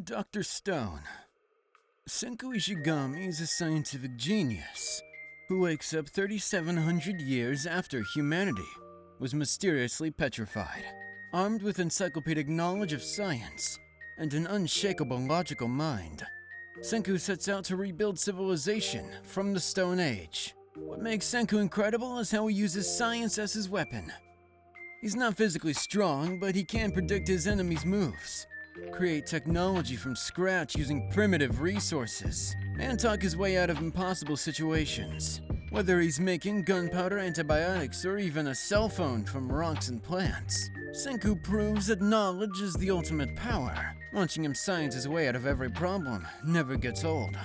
Dr. Stone. Senku Ishigami is a scientific genius who wakes up 3,700 years after humanity was mysteriously petrified. Armed with encyclopedic knowledge of science and an unshakable logical mind, Senku sets out to rebuild civilization from the Stone Age. What makes Senku incredible is how he uses science as his weapon. He's not physically strong, but he can predict his enemies' moves, create technology from scratch using primitive resources, and talk his way out of impossible situations. Whether he's making gunpowder, antibiotics, or even a cell phone from rocks and plants, Senku proves that knowledge is the ultimate power. Watching him science his way out of every problem never gets old.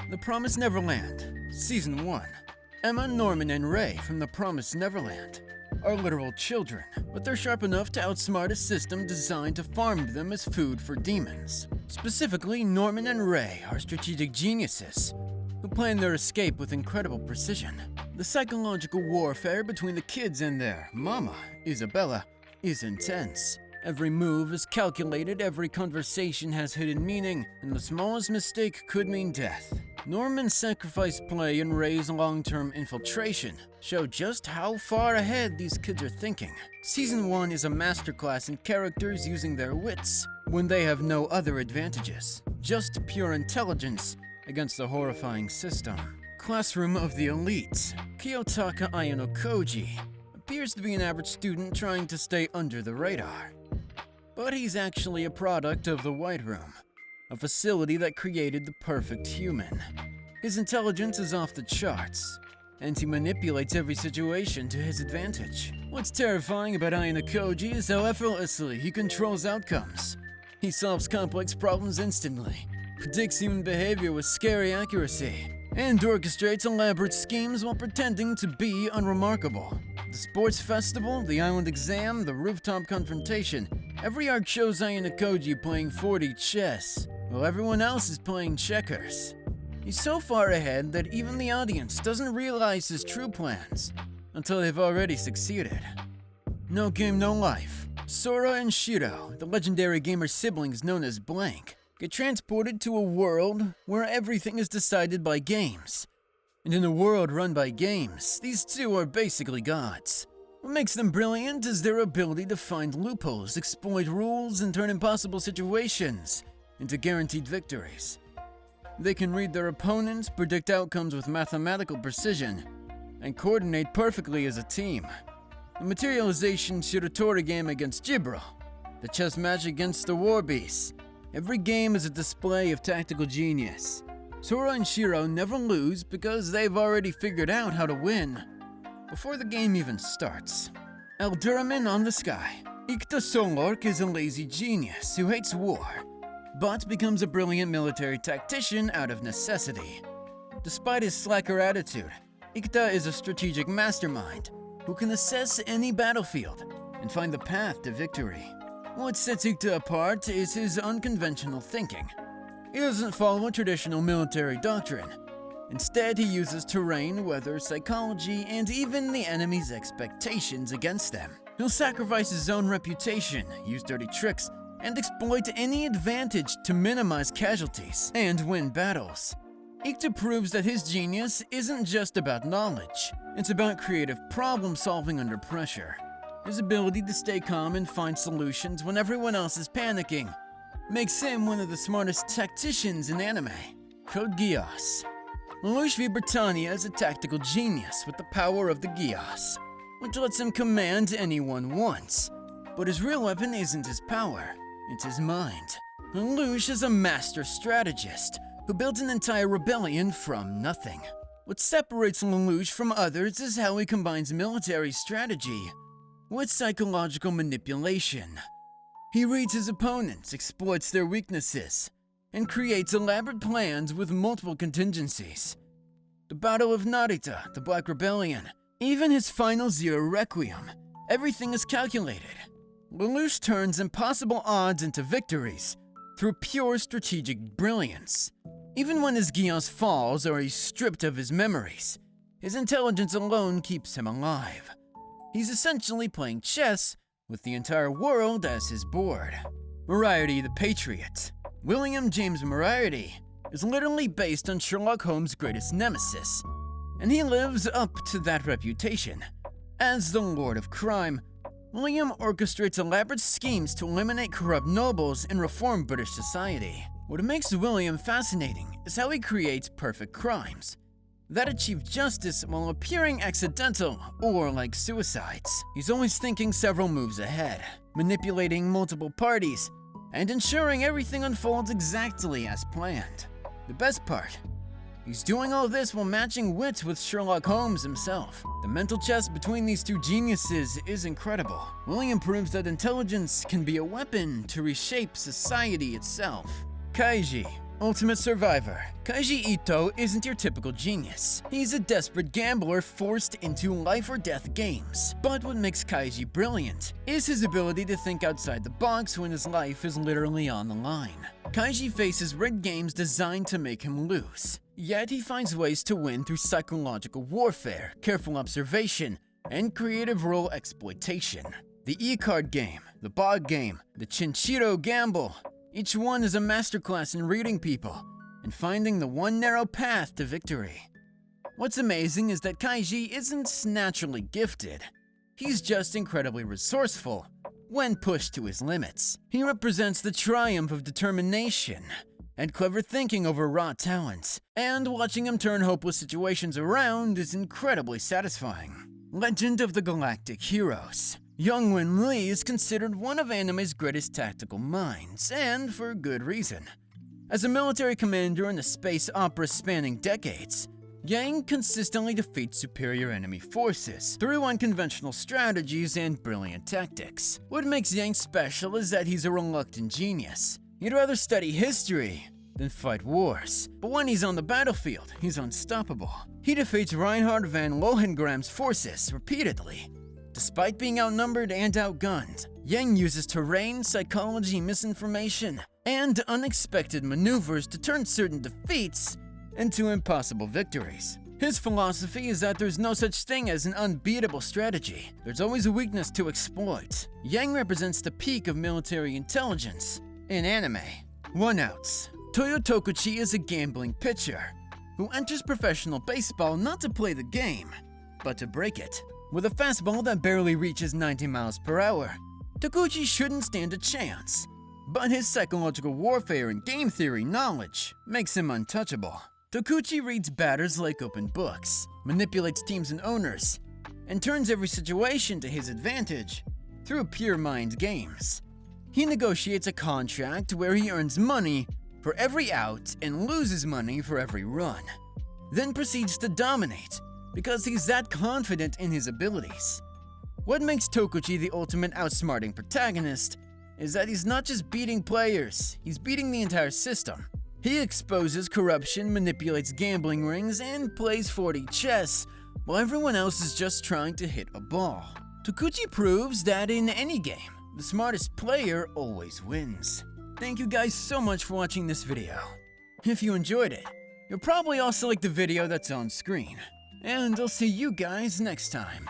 The Promised Neverland, Season 1. Emma, Norman, and Ray from The Promised Neverland are literal children, but they're sharp enough to outsmart a system designed to farm them as food for demons. Specifically, Norman and Ray are strategic geniuses who plan their escape with incredible precision. The psychological warfare between the kids and their mama, Isabella, is intense. Every move is calculated, every conversation has hidden meaning, and the smallest mistake could mean death. Norman's sacrifice play and Ray's long-term infiltration show just how far ahead these kids are thinking. Season 1 is a masterclass in characters using their wits when they have no other advantages, just pure intelligence against the horrifying system. Classroom of the Elite. Kiyotaka Ayano Koji appears to be an average student trying to stay under the radar. But he's actually a product of the White Room, a facility that created the perfect human. His intelligence is off the charts, and he manipulates every situation to his advantage. What's terrifying about Ayano Koji is how effortlessly he controls outcomes. He solves complex problems instantly, predicts human behavior with scary accuracy, and orchestrates elaborate schemes while pretending to be unremarkable. The sports festival, the island exam, the rooftop confrontation, every arc shows Ayano Koji playing 4D chess, while everyone else is playing checkers. He's so far ahead that even the audience doesn't realize his true plans until they've already succeeded. No Game, No Life. Sora and Shiro, the legendary gamer siblings known as Blank, get transported to a world where everything is decided by games. And in a world run by games, these two are basically gods. What makes them brilliant is their ability to find loopholes, exploit rules, and turn impossible situations into guaranteed victories. They can read their opponents, predict outcomes with mathematical precision, and coordinate perfectly as a team. The materialization Shiratori game against Jibril, the chess match against the War Beasts. Every game is a display of tactical genius. Sora and Shiro never lose because they've already figured out how to win before the game even starts. Elduraman on the Sky. Ikta Solork is a lazy genius who hates war, but becomes a brilliant military tactician out of necessity. Despite his slacker attitude, Ikta is a strategic mastermind who can assess any battlefield and find the path to victory. What sets Ikta apart is his unconventional thinking. He doesn't follow a traditional military doctrine. Instead, he uses terrain, weather, psychology, and even the enemy's expectations against them. He'll sacrifice his own reputation, use dirty tricks, and exploit any advantage to minimize casualties and win battles. Ikta proves that his genius isn't just about knowledge. It's about creative problem-solving under pressure. His ability to stay calm and find solutions when everyone else is panicking makes him one of the smartest tacticians in anime. Code Geass. Lelouch V. Britannia is a tactical genius with the power of the Geass, which lets him command anyone once. But his real weapon isn't his power, it's his mind. Lelouch is a master strategist who built an entire rebellion from nothing. What separates Lelouch from others is how he combines military strategy with psychological manipulation. He reads his opponents, exploits their weaknesses, and creates elaborate plans with multiple contingencies. The Battle of Narita, the Black Rebellion, even his Final Zero Requiem, everything is calculated. Lelouch turns impossible odds into victories through pure strategic brilliance. Even when his Geass falls or he's stripped of his memories, his intelligence alone keeps him alive. He's essentially playing chess with the entire world as his board. Moriarty the Patriot. William James Moriarty is literally based on Sherlock Holmes' greatest nemesis, and he lives up to that reputation. As the Lord of Crime, William orchestrates elaborate schemes to eliminate corrupt nobles and reform British society. What makes William fascinating is how he creates perfect crimes that achieve justice while appearing accidental or like suicides. He's always thinking several moves ahead, manipulating multiple parties, and ensuring everything unfolds exactly as planned. The best part, he's doing all this while matching wits with Sherlock Holmes himself. The mental chess between these two geniuses is incredible. William proves that intelligence can be a weapon to reshape society itself. Kaiji, ultimate survivor. Kaiji Ito isn't your typical genius. He's a desperate gambler forced into life-or-death games. But what makes Kaiji brilliant is his ability to think outside the box when his life is literally on the line. Kaiji faces rigged games designed to make him lose. Yet he finds ways to win through psychological warfare, careful observation, and creative role exploitation. The E-card game, the Bog game, the Chinchiro gamble. Each one is a masterclass in reading people and finding the one narrow path to victory. What's amazing is that Kaiji isn't naturally gifted. He's just incredibly resourceful when pushed to his limits. He represents the triumph of determination and clever thinking over raw talents, and watching him turn hopeless situations around is incredibly satisfying. Legend of the Galactic Heroes. Young Win Lee is considered one of anime's greatest tactical minds, and for good reason. As a military commander in a space opera spanning decades, Yang consistently defeats superior enemy forces through unconventional strategies and brilliant tactics. What makes Yang special is that he's a reluctant genius. He'd rather study history than fight wars, but when he's on the battlefield, he's unstoppable. He defeats Reinhard van Lohengram's forces repeatedly. Despite being outnumbered and outgunned, Yang uses terrain, psychology, misinformation, and unexpected maneuvers to turn certain defeats into impossible victories. His philosophy is that there's no such thing as an unbeatable strategy. There's always a weakness to exploit. Yang represents the peak of military intelligence in anime. One-outs. Toyo Tokuchi is a gambling pitcher who enters professional baseball not to play the game, but to break it. With a fastball that barely reaches 90 miles per hour, Tokuchi shouldn't stand a chance. But his psychological warfare and game theory knowledge makes him untouchable. Tokuchi reads batters like open books, manipulates teams and owners, and turns every situation to his advantage through pure mind games. He negotiates a contract where he earns money for every out and loses money for every run, then proceeds to dominate because he's that confident in his abilities. What makes Tokuchi the ultimate outsmarting protagonist is that he's not just beating players, he's beating the entire system. He exposes corruption, manipulates gambling rings, and plays 4D chess, while everyone else is just trying to hit a ball. Tokuchi proves that in any game, the smartest player always wins. Thank you guys so much for watching this video. If you enjoyed it, you'll probably also like the video that's on screen. And I'll see you guys next time.